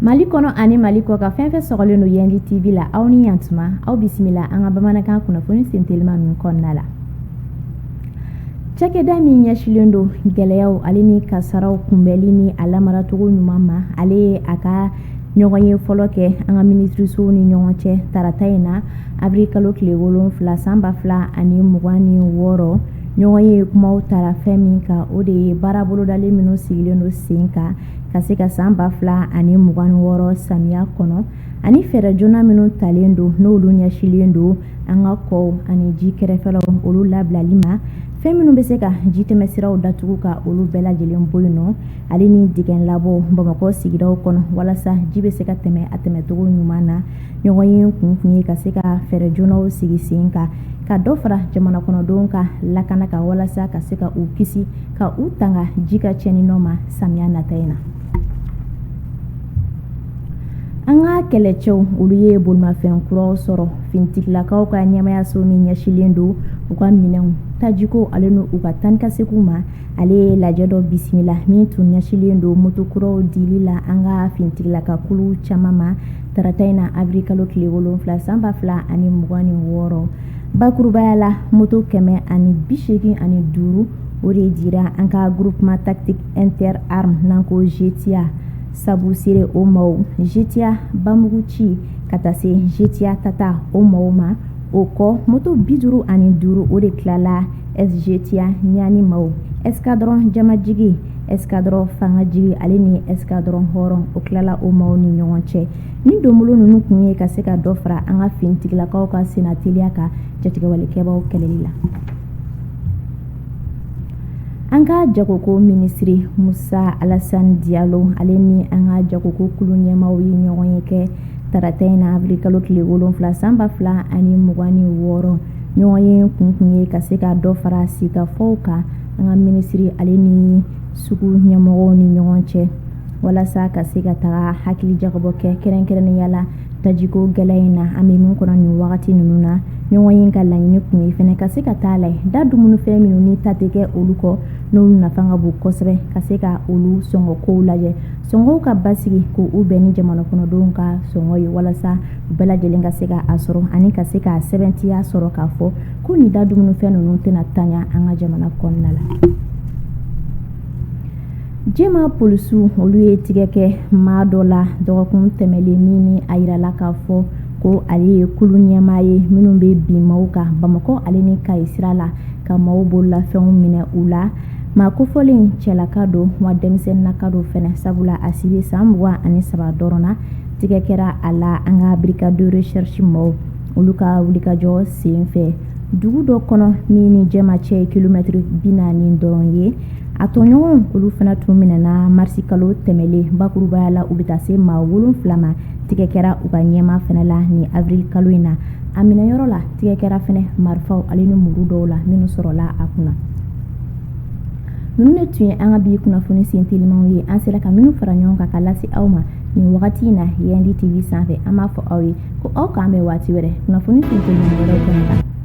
Mali kono ani Mali ko ka fɛn fɛn sɔgɔlen no Yendi TV la aw ni yantuma aw bisimila an ka bamanankan kunnafoni sentelima min kɔnɔna la. Cakɛda min ɲɛsilen do gɛlɛyaw ale ni kasaraw kunbɛli ni a lamaratogo ɲuman ma ale ye a ka ɲɔgɔn ye fɔlɔ kɛ an ka ministrisow ni ɲɔgɔn cɛ tarata in na avril kalo tile 7 san 2026 ɲɔgɔn ye kumaw tara fɛn min ka o de ye baara bolodalen minnu sigilen do sen kan ka se ka san 2026 samiya kɔnɔ ani fɛɛrɛ joona minnu talen do n'olu ɲɛsilen do an ka kɔw ani ji kɛrɛfɛlaw olu labilali ma fɛn minnu bɛ se ka ji tɛmɛsiraw datugu ka olu bɛɛ lajɛlen bɔ yen nɔ ale ni digɛn labɔ Bamakɔ sigidaw kɔnɔ walasa ji bɛ se ka tɛmɛ a tɛmɛcogo ɲuman na ɲɔgɔn ye kun ye ka se ka fɛɛrɛ joonaw sigi sen kan ka dɔ fara jamana kɔnɔdenw ka lakana ka walasa ka se ka u kisi ka u tanga ji ka cɛninɔ ma samiya nata in na. An ka kɛlɛcɛw olu ye bolimafɛn kuraw sɔrɔ finitigilaakaw ka ɲɛmayaso min ɲɛsilen do u ka minɛnw tajiko ale n'u ka tanikasegu ma ale ye lajɛ dɔ bisimila min tun ɲɛsilen do motokuraw dili la an ka finitigilaakakulu caman ma tarata in na avril kalo tile 7 san 2026 bakurubaya la moto 185 o de dira an ka groupement tactique inter arme n'an ko GTIA sabu sere o maaw GTIA Bamugu ci ka taa se GTIA Tata o maaw ma o kɔ moto 55 o de tilala SGTIA ɲani maaw escadron jamajigi escadron fangajigi ale ni escadron hɔrɔn o tilala o maaw ni ɲɔgɔn cɛ ni donbolo ninnu kun ye ka se ka dɔ fara an ka finitigilakaw ka senateliya ka jatigɛwalikɛbaw kɛlɛli la. An ka jagoko ministri Musa Alassane Diallo ale ni an ka jagoko kulu ɲɛmaw ye ɲɔgɔn ye kɛ tarata in na avril kalo tile 7 san 2026 ɲɔgɔn ye kun ye ka se ka dɔ fara sigikafɔw kan an ka ministri ale ni sugu ɲɛmɔgɔw ni ɲɔgɔn cɛ walasa ka se ka taga hakili jagabɔ kɛ kɛrɛnkɛrɛnnenya la tajiko gɛlɛya in na an bɛ min kɔnɔ nin wagati ninnu na ɲɔgɔn ye ka laɲini kun ye fɛnɛ ka se ka taa la da dumunifɛn minnu ni ta tɛ kɛ olu kɔ n'olu nafa ka bon kosɛbɛ ka se ka olu sɔngɔkow lajɛ sɔngɔw ka basigi ko u bɛn ni jamana kɔnɔdenw ka sɔngɔ ye walasa u bɛɛ lajɛlen ka se ka a sɔrɔ ani ka se ka sɛbɛntiya sɔrɔ k'a fɔ ko nin da dumunifɛn ninnu tɛna tanya an ka jamana kɔnɔna la. Jema polisiw olu ye tigɛ kɛ maa dɔ la dɔgɔkun tɛmɛlen min ni a yirala k'a fɔ ko ale ye kulu ɲɛmaa ye minnu bɛ bin maaw kan Bamakɔ ale ni Kayi sira la ka maaw bololafɛnw minɛ u la maa kofɔlen cɛlaka don wa denmisɛnninnaka don fɛnɛ sabula a si bɛ san 23 dɔrɔn na tigɛ kɛra a la an ka brigade de recherche maaw olu ka wulikajɔ sen fɛ dugu dɔ kɔnɔ min ni Jɛma cɛ ye kilomɛtiri 40 dɔrɔn ye a tɔɲɔgɔnw olu fana tun minɛna marisi kalo tɛmɛlen bakurubaya la u bɛ taa se maa 7 ma tigɛ kɛra u ka ɲɛma fana la ni avril kalo in na a minɛyɔrɔ la tigɛ kɛra fana marifaw ale ni muru dɔw la minnu sɔrɔla a kunna. Ninnu de tun ye an ka bi kunnafoni sentelimaw ye an sera ka minnu fara ɲɔgɔn kan ka lase aw ma nin wagati in na Yendi TV sanfɛ an b'a fɔ aw ye ko aw k'an bɛn waati wɛrɛ kunnafoni sentelimaw wɛrɛw kɔnɔ.